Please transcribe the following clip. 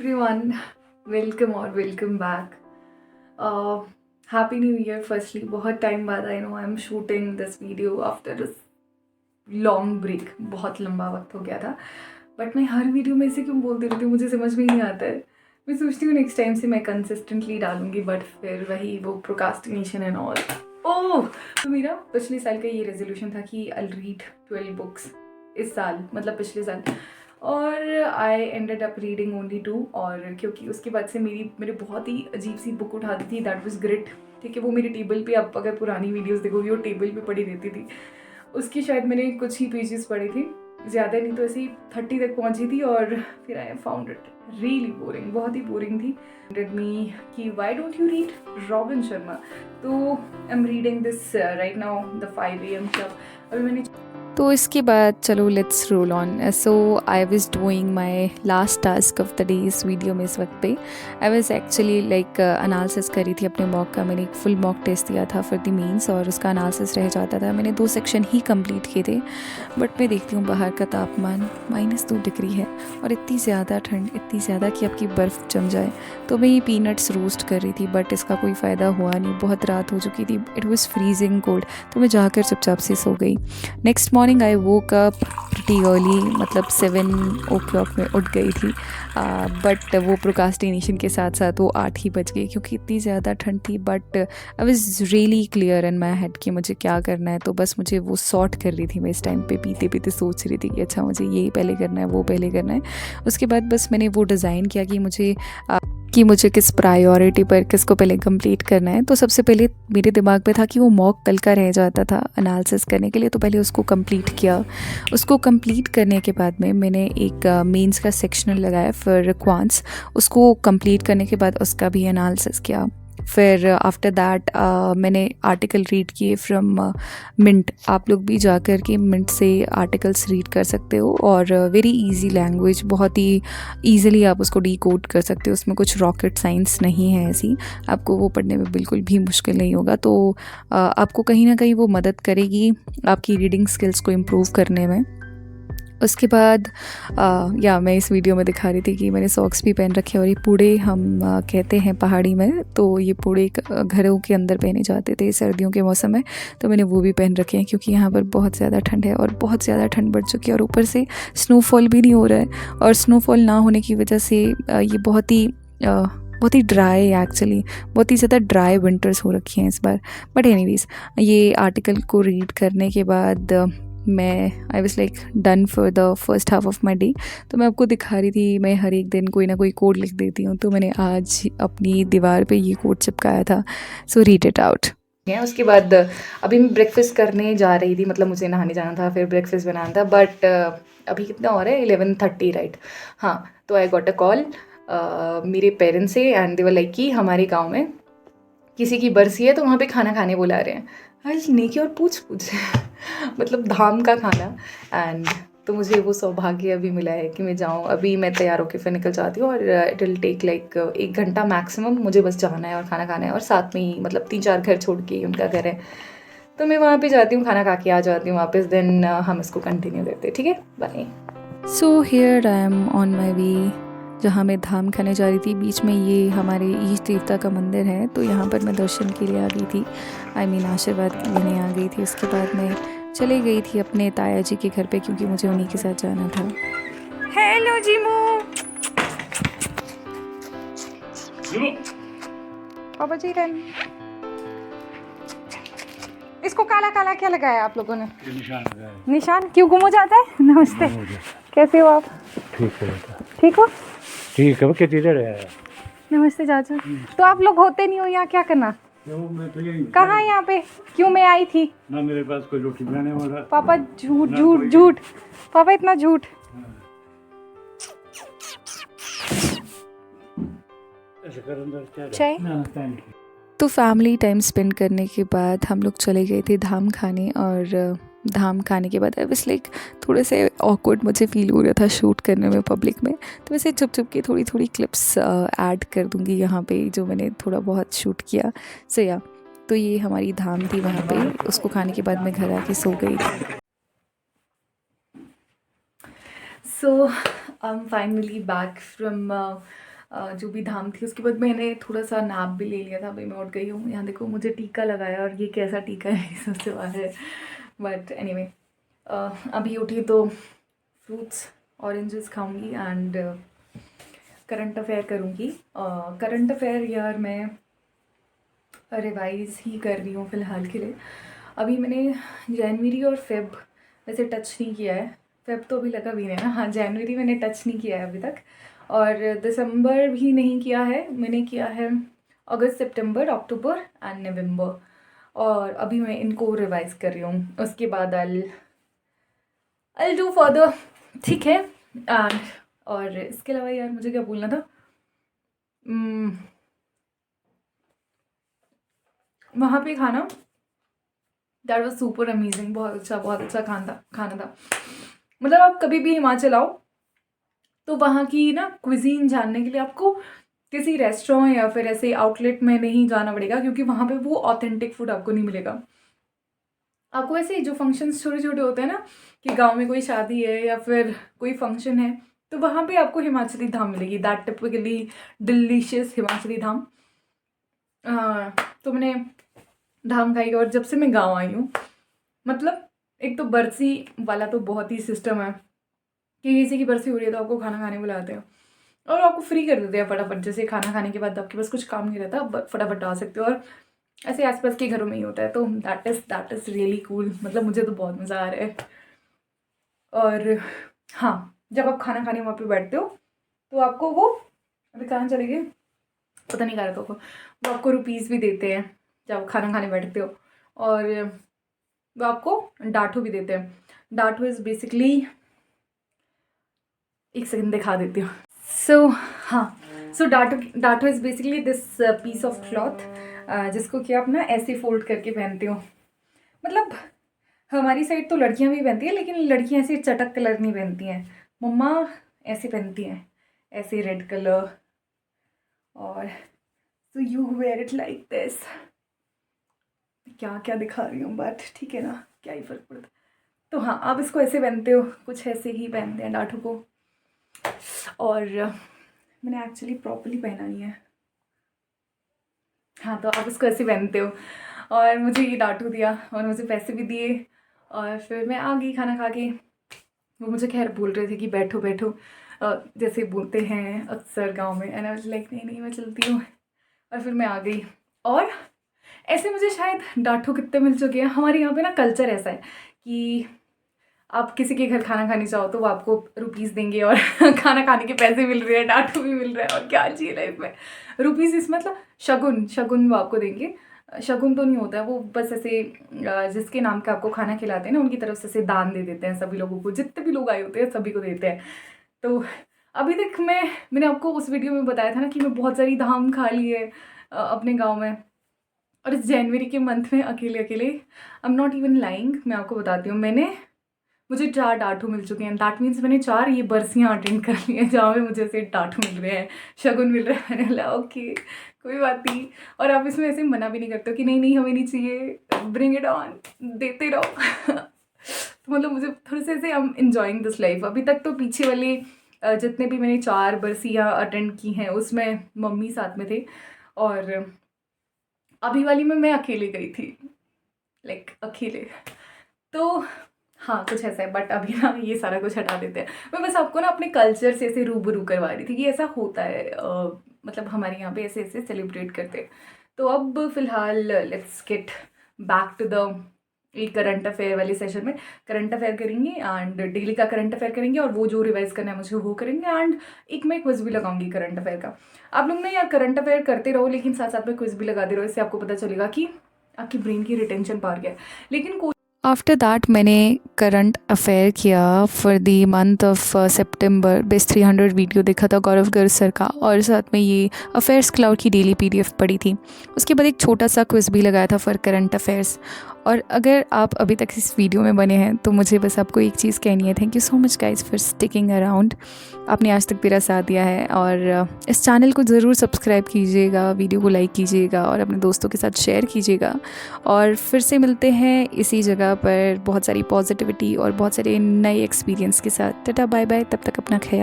everyone, welcome or welcome back. Happy New Year firstly. बहुत time बाद I know I'm shooting this video after a long break. बहुत लंबा वक्त हो गया था, बट मैं हर वीडियो में ऐसे क्यों बोलती रहती हूँ, मुझे समझ में ही नहीं आता है. मैं सोचती हूँ नेक्स्ट टाइम से मैं कंसिस्टेंटली डालूंगी, बट फिर वही वो प्रोकास्टिनेशन एंड ऑल. ओह, तो मेरा पिछले साल का ये रेजोल्यूशन था कि आई रीड 12 बुक्स इस साल, मतलब पिछले साल, और I ended up reading only 2. और क्योंकि उसके बाद से मेरी बहुत ही अजीब सी बुक उठाती थी, दैट वाज ग्रिट. ठीक है, वो मेरे टेबल पे, आप अगर पुरानी वीडियोस देखोगे वो टेबल पे पड़ी रहती थी. उसकी शायद मैंने कुछ ही पेजेस पढ़े थे, ज़्यादा नहीं, तो ऐसे ही 30 तक पहुंची थी. और फिर I found it really boring, बहुत ही बोरिंग थी. रेड मी कि why don't you read Robin Sharma. तो I am reading this right now the 5 AM club. अभी मैंने तो इसके बाद चलो let's roll on. So I was doing my last task of the day इस वीडियो में. इस वक्त पे I was actually like analysis करी थी अपने मॉक का. मैंने एक फुल मॉक टेस्ट दिया था फॉर द मीन्स, और उसका एनालिसिस रह जाता था. मैंने 2 सेक्शन ही कंप्लीट किए थे, बट मैं देखती हूँ बाहर का तापमान -2 डिग्री है और इतनी ज़्यादा ठंड, इतनी ज़्यादा कि आपकी बर्फ़ जम जाए. तो मैं ये पीनट्स रोस्ट कर रही थी, बट इसका कोई फ़ायदा हुआ नहीं. बहुत रात हो चुकी थी, इट वॉज़ फ्रीजिंग कोल्ड. तो मैं जाकर चुपचाप से सो गई. Next morning I woke up pretty early, मतलब 7 o'clock में उठ गई थी. बट वो प्रोकास्टिनेशन के साथ साथ वो 8 ही बज गई क्योंकि इतनी ज़्यादा ठंड थी. But I was really clear in my head कि मुझे क्या करना है. तो बस मुझे वो सॉर्ट कर रही थी मैं इस टाइम पे. पीते पीते सोच रही थी कि अच्छा मुझे ये पहले करना है, वो पहले करना है. उसके बाद बस मैंने वो डिज़ाइन किया कि मुझे किस प्रायोरिटी पर किसको पहले कंप्लीट करना है. तो सबसे पहले मेरे दिमाग में था कि वो मॉक कल का रह जाता था एनालिसिस करने के लिए, तो पहले उसको कंप्लीट किया. उसको कंप्लीट करने के बाद में मैंने एक मेंस का सेक्शनल लगाया फिर क्वांट्स. उसको कंप्लीट करने के बाद उसका भी एनालिसिस किया. फिर आफ्टर दैट मैंने आर्टिकल रीड किए फ्रॉम मिंट. आप लोग भी जाकर के मिंट से आर्टिकल्स रीड कर सकते हो, और वेरी इजी लैंग्वेज, बहुत ही ईजिली आप उसको डिकोड कर सकते हो. उसमें कुछ रॉकेट साइंस नहीं है ऐसी, आपको वो पढ़ने में बिल्कुल भी मुश्किल नहीं होगा. तो आपको कहीं ना कहीं वो मदद करेगी आपकी रीडिंग स्किल्स को इम्प्रूव करने में. उसके बाद या मैं इस वीडियो में दिखा रही थी कि मैंने सॉक्स भी पहन रखे, और ये पूड़े हम कहते हैं पहाड़ी में, तो ये पूड़े घरों के अंदर पहने जाते थे सर्दियों के मौसम में. तो मैंने वो भी पहन रखे हैं क्योंकि यहाँ पर बहुत ज़्यादा ठंड है, और बहुत ज़्यादा ठंड बढ़ चुकी है, और ऊपर से स्नोफॉल भी नहीं हो रहा है. और स्नोफॉल ना होने की वजह से ये बहुत ही ड्राई, एक्चुअली बहुत ही ज़्यादा ड्राई विंटर्स हो रखी हैं इस बार. बट एनीवेज, ये आर्टिकल को रीड करने के बाद मैं I was like done for the first half of my day. तो मैं आपको दिखा रही थी मैं हर एक दिन कोई ना कोई कोड लिख देती हूँ. तो मैंने आज अपनी दीवार पे ये कोड चिपकाया था. So read it out. उसके बाद अभी मैं ब्रेकफास्ट करने जा रही थी, मतलब मुझे नहाने जाना था, फिर ब्रेकफास्ट बनाना था. बट अभी कितना हो रहा है, 11:30 राइट. हाँ, तो आई गॉट अ कॉल मेरे पेरेंट्स से, एंड दे वर लाइक कि हमारे गाँव में किसी की बरसी है तो वहाँ पे खाना खाने बुला रहे हैं. आज नेकी और पूछ मतलब धाम का खाना. एंड तो मुझे वो सौभाग्य अभी मिला है कि मैं जाऊँ. अभी मैं तैयार होकर फिर निकल जाती हूँ, और इट विल टेक लाइक 1 घंटा मैक्सिमम. मुझे बस जाना है और खाना खाना है, और साथ में ही मतलब 3-4 घर छोड़ के उनका घर है. तो मैं वहाँ पे जाती हूँ, खाना खा के आ जाती हूँ वापस. देन हम इसको कंटिन्यू करते हैं, ठीक है, bye. So here I am on my way, जहाँ मैं धाम खाने जा रही थी. बीच में ये हमारे ईष्ट देवता का मंदिर है, तो यहाँ पर मैं दर्शन के लिए आ गई थी, आई मीन आशीर्वाद लेने आ गई थी. उसके बाद मैं चले गई थी अपने ताया जी के घर पे क्योंकि मुझे उन्हीं के साथ जाना था. हेलो जीमू. पापा जी रन. इसको काला काला क्या लगाया आप लोगों ने? निशान क्यों गुम हो जाता है? नमस्ते, कैसे हो आप? ठीक है, ठीक हो? ठीक है. क्या इधर है? नमस्ते चाचा. तो आप लोग होते नहीं हो यहाँ, क्या करना? कहाँ यहाँ पे? क्यों मैं आई थी ना, मेरे पास कोई रोटी बनाने वाला. पापा झूठ झूठ झूठ, पापा इतना झूठ. चाय. तो फैमिली टाइम स्पेंड करने के बाद हम लोग चले गए थे धाम खाने, और धाम खाने के बाद आई वाज लाइक थोड़े से ऑकवर्ड मुझे फील हो रहा था शूट करने में पब्लिक में. तो वैसे छुप छुप के थोड़ी क्लिप्स ऐड कर दूँगी यहाँ पे जो मैंने थोड़ा बहुत शूट किया. सो या, तो ये हमारी धाम थी वहाँ पे. उसको खाने के बाद मैं घर आके सो गई. So I am finally back from जो भी धाम थी। उसके बाद मैंने थोड़ा सा नैप भी ले लिया था। अभी मैं उठ गई हूँ। यहाँ देखो मुझे टीका लगाया, और ये कैसा टीका है ये सबसे बात है। बट एनीवे अभी उठी तो फ्रूट्स ऑरेंजेस खाऊंगी एंड करंट अफेयर करूँगी। करंट अफेयर यार मैं रिवाइज ही कर रही हूँ फ़िलहाल के लिए। अभी मैंने जनवरी और फेब वैसे टच नहीं किया है। फेब तो अभी लगा भी नहीं है ना। हाँ, जनवरी मैंने टच नहीं किया है अभी तक, और दिसंबर भी नहीं किया है। मैंने किया है अगस्त, सितंबर, अक्टूबर एंड नवंबर, और अभी मैं इनको रिवाइज कर रही हूँ। उसके बाद I'll डू फर्दर, ठीक है। एंड और इसके अलावा यार मुझे क्या बोलना था, वहाँ पे खाना दैट वाज सुपर अमेजिंग। बहुत अच्छा खाना था। मतलब आप कभी भी हिमाचल आओ तो वहाँ की ना क्विजीन जानने के लिए आपको किसी रेस्टोरेंट या फिर ऐसे आउटलेट में नहीं जाना पड़ेगा, क्योंकि वहाँ पे वो ऑथेंटिक फूड आपको नहीं मिलेगा। आपको ऐसे जो फंक्शंस छोटे छोटे होते हैं ना, कि गांव में कोई शादी है या फिर कोई फंक्शन है, तो वहाँ पे आपको हिमाचली धाम मिलेगी। दैट टिपिकली डिलीशियस हिमाचली धाम। तो मैंने धाम खाई, और जब से मैं गांव आई हूँ, मतलब एक तो बरसी वाला तो बहुत ही सिस्टम है कि किसी की बरसी हो रही है तो आपको खाना खाने बुलाते हैं, और आपको फ्री कर देते हैं फटाफट। जैसे खाना खाने के बाद आपके पास कुछ काम नहीं रहता, आप फटाफट आ सकते हो, और ऐसे आसपास के घरों में ही होता है। तो दैट इज़ रियली कूल। मतलब मुझे तो बहुत मज़ा आ रहा है। और हाँ, जब आप खाना खाने वहाँ पे बैठते हो तो आपको वो, अभी कहाँ चले गए पता नहीं, कह रहा था वो आपको रुपीज़ भी देते हैं जब आप खाना खाने बैठते हो, और वो आपको डाठू भी देते हैं। डाठू इज़ बेसिकली, एक सेकंड दिखा देती हूँ। सो डाठू is basically this piece of cloth जिसको कि आप ना ऐसे फोल्ड करके पहनते हो। मतलब हमारी साइड तो लड़कियां भी पहनती हैं, लेकिन लड़कियां ऐसे चटक कलर नहीं पहनती हैं। मम्मा ऐसे पहनती हैं, ऐसे रेड कलर, और so you wear it like this. क्या क्या दिखा रही हूँ, बात ठीक है ना, क्या ही फ़र्क पड़ता। तो हाँ, आप इसको ऐसे पहनते हो, कुछ ऐसे ही पहनते हैं डाठू को। और मैंने एक्चुअली प्रॉपर्ली पहना नहीं है। हाँ, तो आप इसको ऐसे पहनते हो, और मुझे ये डाटू दिया और मुझे पैसे भी दिए, और फिर मैं आ गई खाना खा के। वो मुझे खैर बोल रहे थे कि बैठो बैठो, जैसे बोलते हैं अक्सर गांव में। एंड आई वाज लाइक नहीं नहीं मैं चलती हूँ, और फिर मैं आ गई। और ऐसे मुझे शायद डाटू कितने मिल चुके हैं। हमारे यहाँ पे ना कल्चर ऐसा है कि आप किसी के घर खाना खाने जाओ तो वो आपको रुपीज़ देंगे, और खाना खाने के पैसे मिल रहे हैं, डाटू भी मिल रहा है, और क्या चाहिए लाइफ में। रुपीज़ इस मतलब शगुन वो आपको देंगे। शगुन तो नहीं होता है वो, बस ऐसे जिसके नाम का आपको खाना खिलाते हैं ना, उनकी तरफ से ऐसे दान दे देते हैं सभी लोगों को, जितने भी लोग आए होते हैं सभी को देते हैं। तो अभी तक मैंने आपको उस वीडियो में बताया था ना कि मैं बहुत सारी धाम खा ली है अपने गाँव में। और इस जनवरी के मंथ में अकेले अकेले, I am not even lying, मैं आपको बताती हूँ, मुझे 4 डाठू मिल चुके हैं। दैट मीन्स मैंने 4 ये बरसियाँ अटेंड कर ली हैं जहाँ पे मुझे ऐसे डाठू मिल रहे हैं, शगुन मिल रहा है। मैंने बोला ओके कोई बात नहीं। और आप इसमें ऐसे मना भी नहीं करते हो कि नहीं नहीं हमें नहीं चाहिए, ब्रिंग इट ऑन, देते रहो। तो मतलब मुझे थोड़े से ऐसे I am enjoying this life. अभी तक तो पीछे वाले जितने भी मैंने 4 बरसियाँ अटेंड की हैं उसमें मम्मी साथ में थे, और अभी वाली में मैं अकेले गई थी, लाइक अकेले। तो हाँ, कुछ ऐसा है। बट अभी ना ये सारा कुछ हटा देते हैं। मैं बस आपको ना अपने कल्चर से ऐसे रूबरू करवा रही थी कि ऐसा होता है, मतलब हमारे यहाँ पे ऐसे ऐसे सेलिब्रेट करते हैं। तो अब फिलहाल let's get back to the ये करंट अफेयर वाली सेशन में। करंट अफेयर करेंगे एंड डेली का करंट अफेयर करेंगे, और वो जो रिवाइज करना है मुझे वो करेंगे, एंड एक मैं क्विज भी लगाऊंगी करंट अफेयर का। आप लोग ना यार करंट अफेयर करते रहो, लेकिन साथ साथ में क्विज भी लगाते रहो। इससे आपको पता चलेगा कि आपकी ब्रेन की रिटेंशन पावर क्या है। लेकिन आफ्टर दैट मैंने करंट अफेयर किया for the month of September. Best 300 video देखा था गौरव गर्ग सर का, और साथ में ये अफेयर्स क्लाउड की डेली PDF पढ़ी थी। उसके बाद एक छोटा सा क्विज भी लगाया था फॉर करंट अफेयर्स। और अगर आप अभी तक इस वीडियो में बने हैं तो मुझे बस आपको एक चीज़ कहनी है, thank you so much guys for sticking around. आपने आज तक मेरा साथ दिया है, और इस चैनल को ज़रूर सब्सक्राइब कीजिएगा, वीडियो को लाइक कीजिएगा, और अपने दोस्तों के साथ शेयर कीजिएगा। और फिर से मिलते हैं इसी जगह जगह पर बहुत सारी पॉजिटिविटी और बहुत सारे नए एक्सपीरियंस के साथ। टाटा बाय बाय, तब तक अपना ख्याल।